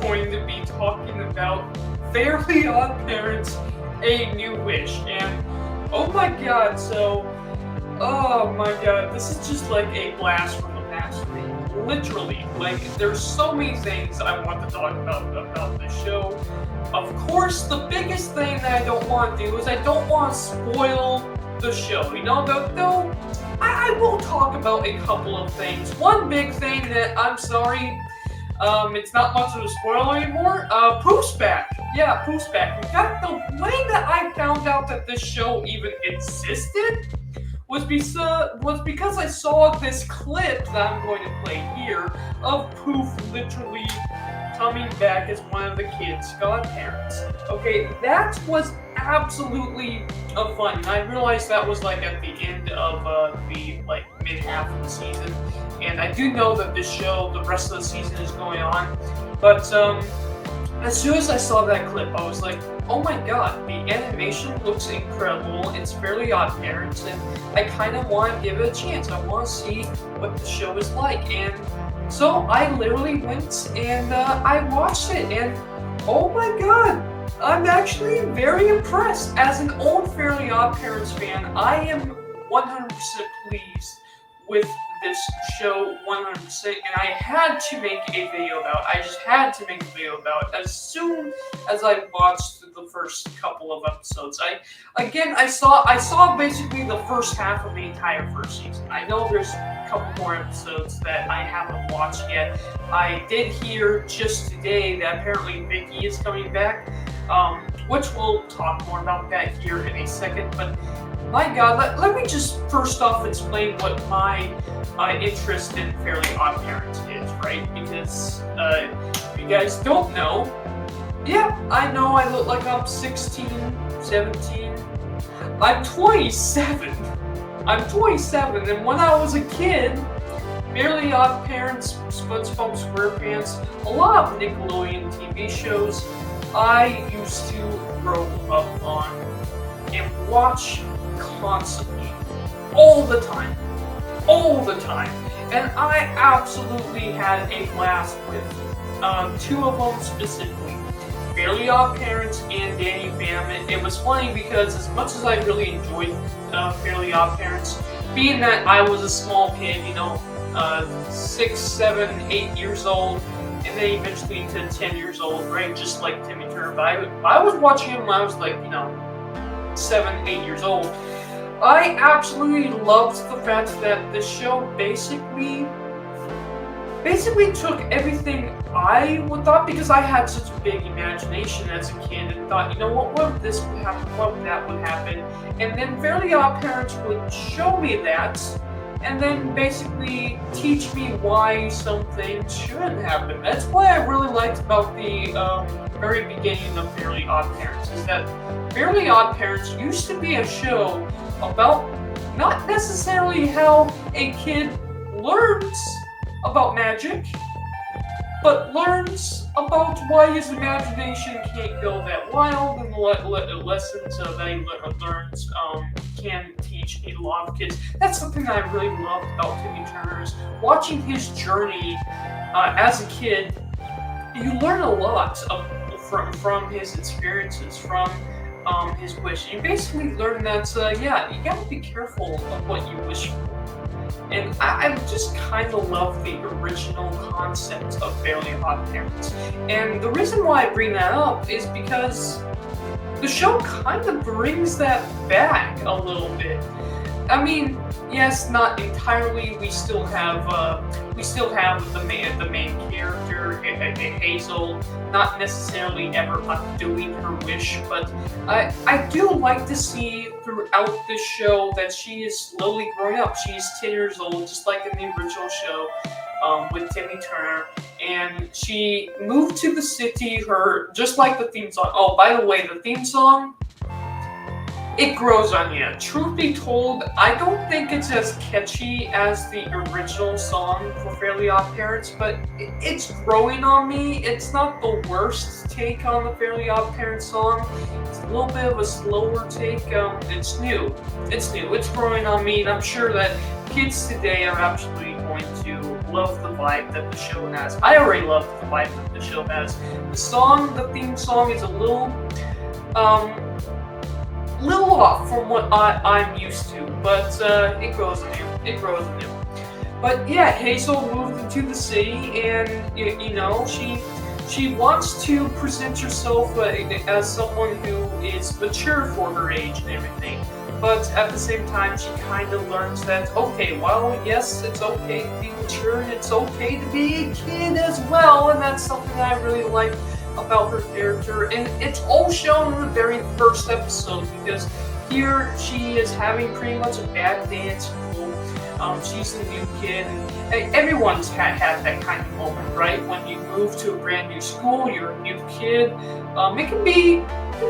going to be talking about Fairly Odd Parents: A New Wish. And oh my god, this is just like a blast from the past for me. Literally, like, there's so many things I want to talk about this show. Of course, the biggest thing that I don't want to do is I don't want to spoil the show. You know, though I will talk about a couple of things. One big thing that I'm sorry, it's not much of a spoiler anymore. Poof's back. Yeah, Poof's back. In fact, the way that I found out that this show even existed was because I saw this clip that I'm going to play here of Poof literally coming back as one of the kids' godparents. Okay, that was absolutely fun. And I realized that was like at the end of the like mid half of the season. And I do know that this show, the rest of the season is going on. But as soon as I saw that clip, I was like, oh my god, the animation looks incredible. It's Fairly Odd Parents, and I kind of want to give it a chance. I want to see what the show is like. And so I literally went and I watched it, and oh my god, I'm actually very impressed. As an old Fairly Odd Parents fan, I am 100% pleased with this show 100%, and I had to make a video about it. I just had to make a video about it as soon as I watched the first couple of episodes. I saw basically the first half of the entire first season. I know there's a couple more episodes that I haven't watched yet. I did hear just today that apparently Vicky is coming back, which we'll talk more about that here in a second, but my god, let me just first off explain what my interest in Fairly Odd Parents is, right? Because if you guys don't know, yeah, I know I look like I'm 16, 17. I'm 27. I'm 27, and when I was a kid, Fairly Odd Parents, SpongeBob SquarePants, a lot of Nickelodeon TV shows I used to grow up on and watch constantly, all the time, and I absolutely had a blast with two of them specifically, Fairly Odd Parents and Danny Phantom. It was funny because as much as I really enjoyed Fairly Odd Parents, being that I was a small kid, 6, 7, 8 years old, and then eventually to 10 years old, right, just like Timmy Turner, but I was watching him when I was like, 7, 8 years old. I absolutely loved the fact that the show basically took everything I would thought, because I had such a big imagination as a kid and thought, what if this would happen, what if that would happen, and then Fairly Odd Parents would show me that, and then basically teach me why some things shouldn't happen. That's what I really liked about the very beginning of Fairly Odd Parents, is that Fairly Odd Parents used to be a show about not necessarily how a kid learns about magic, but learns about why his imagination can't go that wild, and lessons that he learns can teach a lot of kids. That's something that I really loved about Timmy Turner, is watching his journey as a kid. You learn a lot from his experiences, from his wish. You basically learn that, you gotta be careful of what you wish for. And I just kind of love the original concept of Fairly Odd Parents. And the reason why I bring that up is because the show kind of brings that back a little bit. I mean, yes, not entirely. We still have the main character, Hazel, not necessarily ever undoing her wish, but I do like to see throughout this show that she is slowly growing up. She's 10 years old, just like in the original show with Timmy Turner, and she moved to the city. Just like the theme song. Oh, by the way, the theme song, it grows on you. Truth be told, I don't think it's as catchy as the original song for Fairly Odd Parents, but it's growing on me. It's not the worst take on the Fairly Odd Parents song. It's a little bit of a slower take. It's new. It's growing on me, and I'm sure that kids today are absolutely going to love the vibe that the show has. I already love the vibe that the show has. The theme song is a little off from what I'm used to, but it grows new. But yeah, Hazel moved into the city, and you know, she wants to present herself as someone who is mature for her age and everything. But at the same time, she kind of learns that, okay, well, yes, it's okay to be mature, and it's okay to be a kid as well, and that's something I really like about her character. And it's all shown in the very first episode, because here she is having pretty much a bad day at school. She's a new kid, and everyone's had that kind of moment, right? When you move to a brand new school, you're a new kid. It can be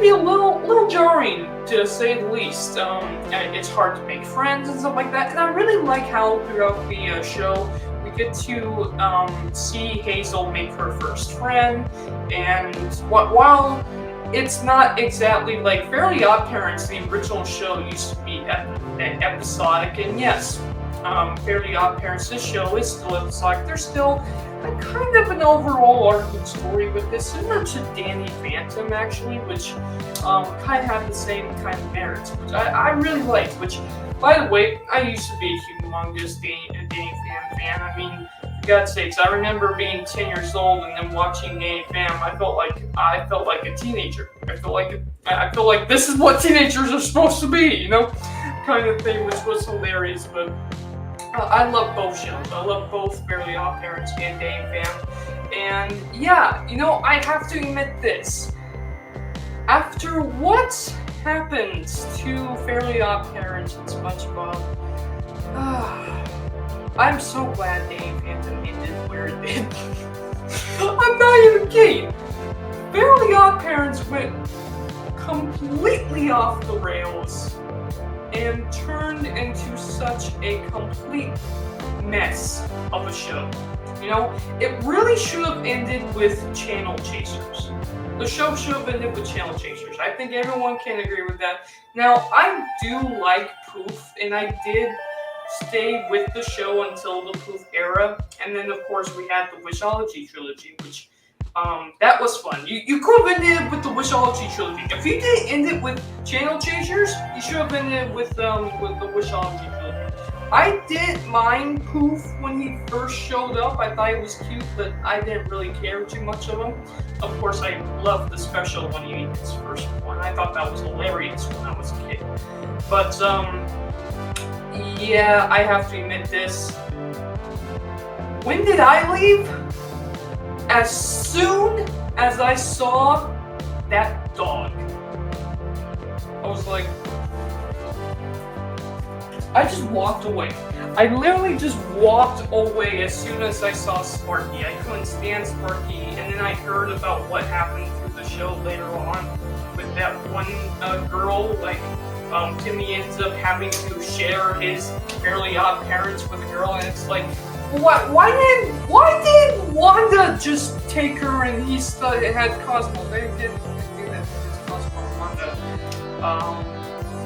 a little jarring, to say the least. It's hard to make friends and stuff like that. And I really like how throughout the show we get to see Hazel make her first friend. And while it's not exactly like Fairly Odd Parents, the original show used to be episodic, and yes, Fairly Odd Parents, this show is still episodic. There's still a kind of an overall arcing story with this, similar to Danny Phantom, actually, which kind of have the same kind of merits, which I really like. Which, by the way, I used to be a humongous Danny Phantom fan. I mean, for God's sakes, I remember being 10 years old and then watching Danny Phantom. I felt like a teenager. I felt like this is what teenagers are supposed to be, you know, kind of thing, which was hilarious. But I love both shows. I love both Fairly Odd Parents and Danny Phantom. And yeah, you know, I have to admit this. After what happened to Fairly Odd Parents and SpongeBob, I'm so glad Danny Phantom ended where it did. I'm not even kidding. Fairly Odd Parents went completely off the rails and turned into such a complete mess of a show. You know, it really should have ended with Channel Chasers. The show should have ended with Channel Chasers. I think everyone can agree with that. Now, I do like Poof, and I did stay with the show until the Poof era, and then of course we had the Wishology trilogy, which that was fun. You could have ended it with the Wishology trilogy. If you didn't end it with Channel Chasers, you should have ended it with the Wishology trilogy. I didn't mind Poof when he first showed up. I thought he was cute, but I didn't really care too much of him. Of course, I loved the special when he ate his first one. I thought that was hilarious when I was a kid. But yeah, I have to admit this. When did I leave? As soon as I saw that dog, I was like, I just walked away. I literally just walked away as soon as I saw Sparky. I couldn't stand Sparky, and then I heard about what happened through the show later on with that one girl. Like, Timmy ends up having to share his Fairly Odd Parents with a girl, and it's like, why did Wanda just take her and he had Cosmo? They didn't do that with Cosmo and Wanda.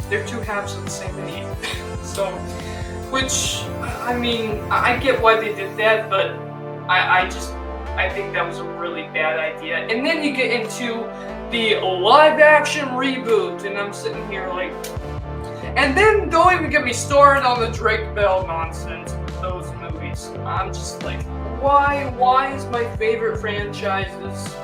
They're two halves of the same thing. So, which, I mean, I get why they did that, but I think that was a really bad idea. And then you get into the live action reboot, and I'm sitting here like, and then don't even get me started on the Drake Bell nonsense with those movies. I'm just like, why is my favorite franchises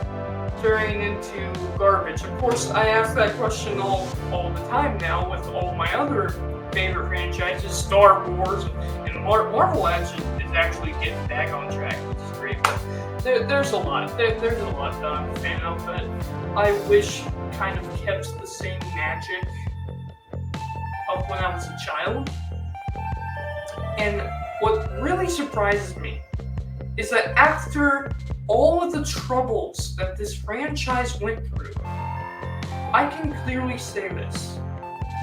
turning into garbage? Of course, I ask that question all the time now with all my other favorite franchises. Star Wars and Marvel is actually getting back on track, which is great. But there's a lot. There's a lot that I'm a fan of, but I wish kind of kept the same magic of when I was a child. And what really surprises me is that after all of the troubles that this franchise went through, I can clearly say this.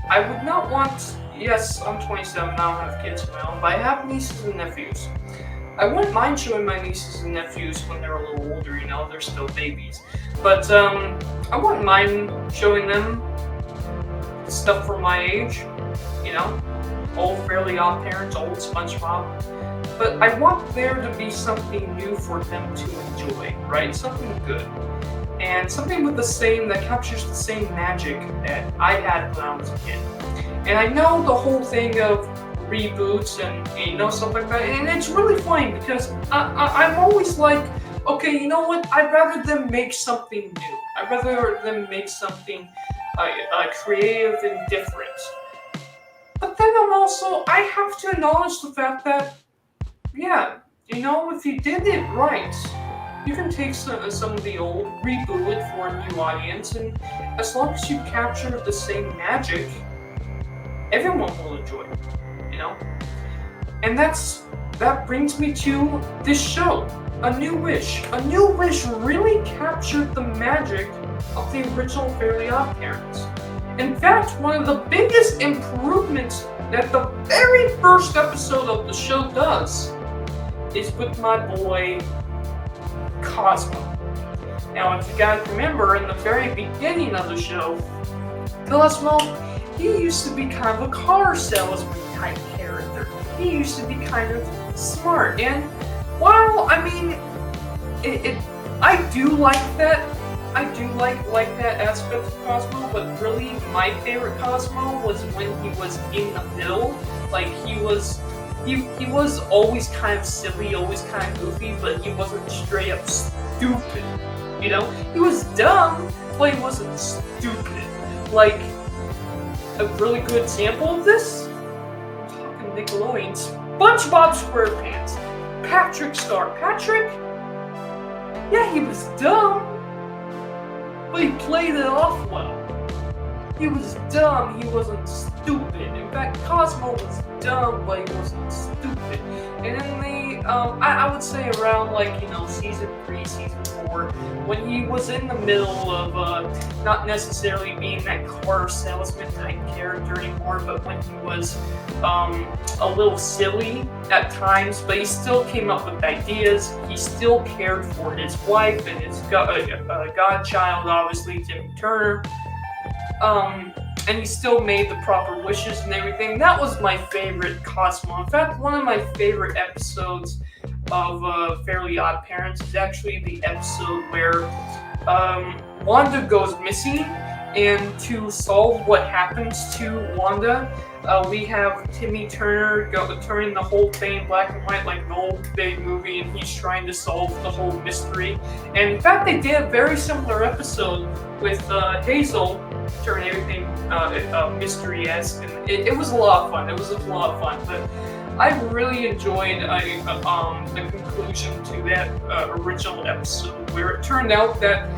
I would not want, yes, I'm 27, I don't have kids of my own, but I have nieces and nephews. I wouldn't mind showing my nieces and nephews when they're a little older, you know, they're still babies. But I wouldn't mind showing them stuff from my age, you know, old Fairly Odd Parents, old SpongeBob. but I want there to be something new for them to enjoy, right? Something good. And something with that captures the same magic that I had when I was a kid. And I know the whole thing of reboots and stuff like that, and it's really funny because I'm always like, okay, you know what? I'd rather them make something new. I'd rather them make something creative and different. But then I have to acknowledge the fact that, yeah, if you did it right, you can take some of the old, reboot it for a new audience, and as long as you capture the same magic, everyone will enjoy it, And that brings me to this show, A New Wish. A New Wish really captured the magic of the original Fairly Odd Parents. In fact, one of the biggest improvements that the very first episode of the show does is with my boy, Cosmo. Now, if you guys remember, in the very beginning of the show, Cosmo, he used to be kind of a car salesman type character. He used to be kind of smart, and while I do like that. I do like that aspect of Cosmo, but really my favorite Cosmo was when he was in the middle. Like he was always kind of silly, always kind of goofy, but he wasn't straight up stupid. He was dumb, but he wasn't stupid. Like a really good example of this, I'm talking Nickelodeon's SpongeBob SquarePants. Patrick Star. Patrick? Yeah, he was dumb, but he played it off well. He was dumb, he wasn't stupid. In fact, Cosmo was dumb, but he wasn't stupid. And in the, I would say around season 3, season 4, when he was in the middle of not necessarily being that car salesman type character anymore, but when he was a little silly at times, but he still came up with ideas. He still cared for his wife and his godchild, obviously, Timmy Turner. And he still made the proper wishes and everything. That was my favorite Cosmo. In fact, one of my favorite episodes of Fairly Odd Parents is actually the episode where Wanda goes missing, and to solve what happens to Wanda, we have Timmy Turner turning the whole thing black and white like an old big movie, and he's trying to solve the whole mystery. And in fact, they did a very similar episode with Hazel, turn everything mystery-esque, and it was a lot of fun. It was a lot of fun, but I really enjoyed the conclusion to that original episode, where it turned out that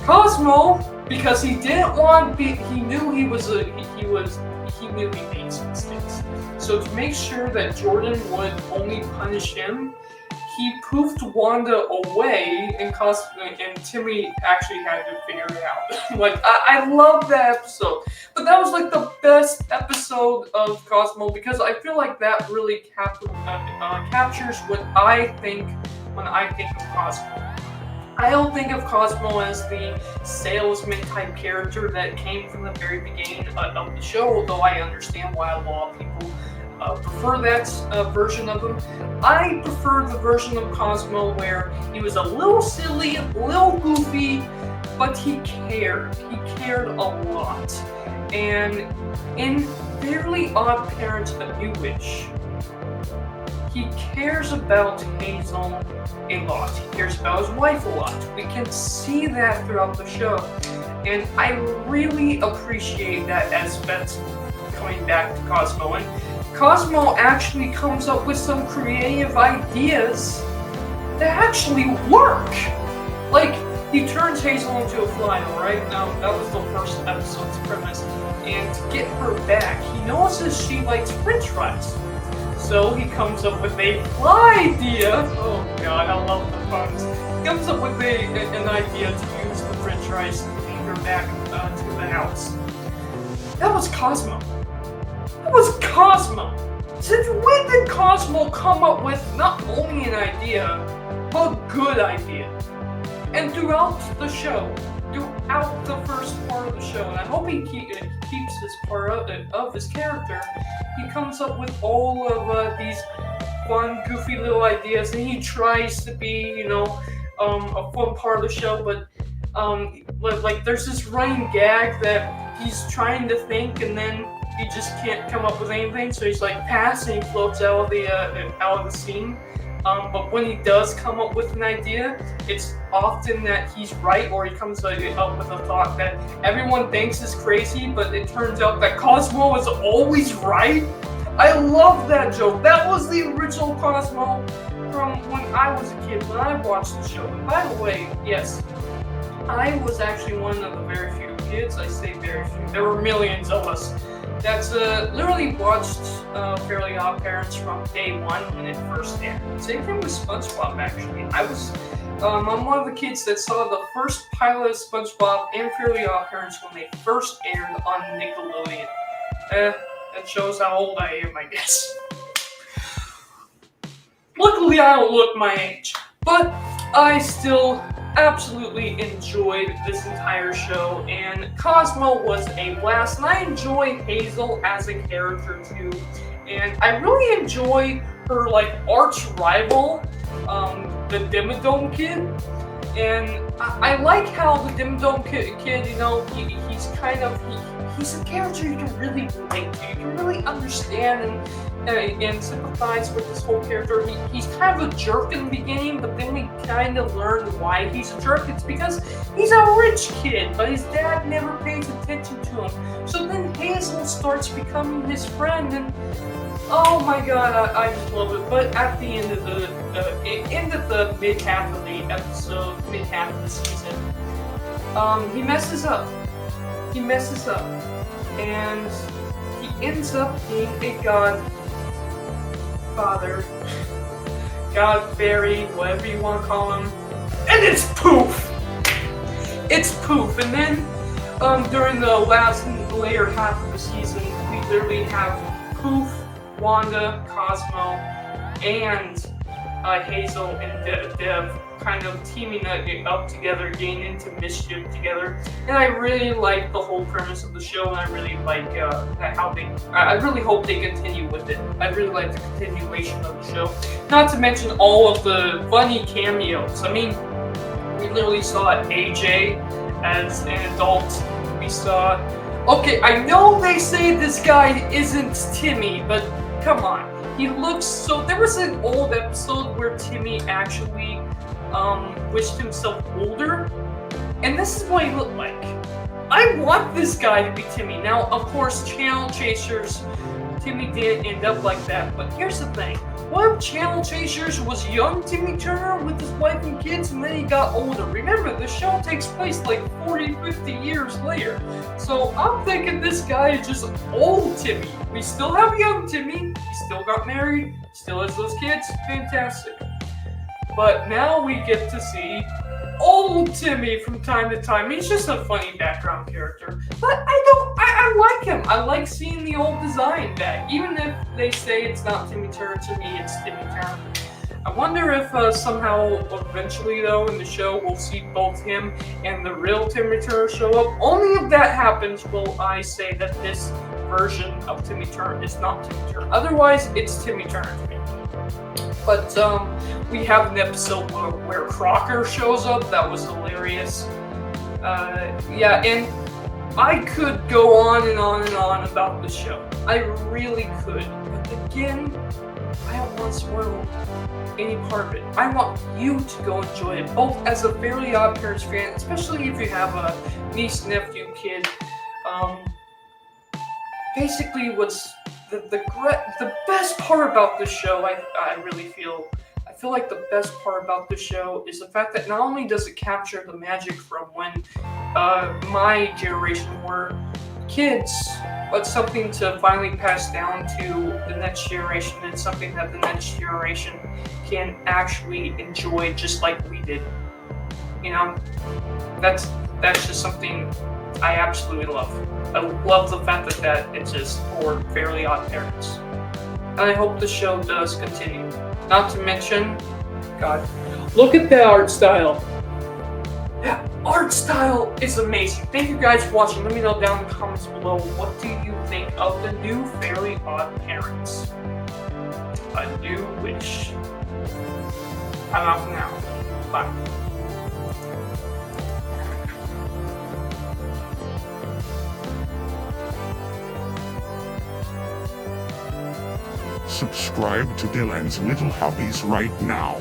Cosmo, because he didn't want to be, he knew he knew he made some mistakes. So to make sure that Jordan would only punish him, he poofed Wanda away, and Timmy actually had to figure it out. I love that episode. But that was the best episode of Cosmo, because I feel like that really captures what I think when I think of Cosmo. I don't think of Cosmo as the salesman type character that came from the very beginning of the show, although I understand why a lot of people prefer that version of him. I prefer the version of Cosmo where he was a little silly, a little goofy, but he cared. He cared a lot. And in Fairly Odd Parents, A New Wish, he cares about Hazel a lot. He cares about his wife a lot. We can see that throughout the show. And I really appreciate that aspect coming back to Cosmo. And Cosmo actually comes up with some creative ideas that actually work. He turns Hazel into a fly, alright? Now, that was the first episode's premise. And to get her back, he notices she likes french fries. So he comes up with a fly idea. Oh god, I love the puns. He comes up with an idea to use the french fries to take her back to the house. That was Cosmo. That was Cosmo. Since when did Cosmo come up with not only an idea, but a good idea? And throughout the show, throughout the first part of the show, and I hope he keeps this part of his character, he comes up with all of these fun, goofy little ideas, and he tries to be, a fun part of the show. But like there's this running gag that he's trying to think, and then he just can't come up with anything. So he's like pass, and he floats out of the scene. But when he does come up with an idea, it's often that he's right, or he comes up with a thought that everyone thinks is crazy, but it turns out that Cosmo is always right. I love that joke. That was the original Cosmo from when I was a kid, when I watched the show. And by the way, yes, I was actually one of the very few kids, I say very few, there were millions of us, that's literally watched Fairly Odd Parents from day one when it first aired. Same thing with SpongeBob, actually. I'm one of the kids that saw the first pilot of SpongeBob and Fairly Odd Parents when they first aired on Nickelodeon. That shows how old I am, I guess. Luckily, I don't look my age, but I still absolutely enjoyed this entire show, and Cosmo was a blast, and I enjoy Hazel as a character too, and I really enjoy her arch rival, the Dimmadome Kid, and I like how the Dimmadome Kid, he's a character you can really relate to, you can really understand and sympathize with this whole character. He's kind of a jerk in the beginning, but then we kind of learn why he's a jerk. It's because he's a rich kid, but his dad never pays attention to him. So then Hazel starts becoming his friend, and oh my god, I just love it. But at the end of the mid half of the episode, mid half of the season, he messes up, and he ends up being a godfather, god fairy, whatever you want to call him, and it's poof. And then during the later half of the season, we literally have Poof, Wanda, Cosmo, and Hazel and Dev kind of teaming up together, getting into mischief together, and I really like the whole premise of the show, and I really like I really hope they continue with it. I really like the continuation of the show. Not to mention all of the funny cameos. I mean, we literally saw AJ as an adult. We saw. Okay, I know they say this guy isn't Timmy, but come on. He looks so. There was an old episode where Timmy actually wished himself older, and this is what he looked like. I want this guy to be Timmy. Now, of course, Channel Chasers, Timmy didn't end up like that, but here's the thing. What if Channel Chasers was young Timmy Turner with his wife and kids, and then he got older? Remember, the show takes place 40, 50 years later. So I'm thinking this guy is just old Timmy. We still have young Timmy. He still got married, still has those kids. Fantastic. But now we get to see old Timmy from time to time. He's just a funny background character. But I like him. I like seeing the old design back. Even if they say it's not Timmy Turner, to me it's Timmy Turner. I wonder if somehow, eventually though, in the show, we'll see both him and the real Timmy Turner show up. Only if that happens will I say that this version of Timmy Turner is not Timmy Turner. Otherwise, it's Timmy Turner to me. But we have an episode where Crocker shows up. That was hilarious. And I could go on and on and on about the show. I really could. But again, I don't want to spoil any part of it. I want you to go enjoy it, both as a Fairly Odd Parents fan, especially if you have a niece, nephew, kid. Basically, what's the best part about this show, I feel like the best part about this show is the fact that not only does it capture the magic from when my generation were kids, but something to finally pass down to the next generation, and something that the next generation can actually enjoy just like we did. That's just something I absolutely love. I love the fact that it's just for Fairly Odd Parents. And I hope the show does continue. Not to mention, God, look at that art style. That art style is amazing. Thank you guys for watching. Let me know down in the comments below, what do you think of the new Fairly Odd Parents? a new wish. I'm off now. Bye. Subscribe to Dylan's Little Hobbies right now.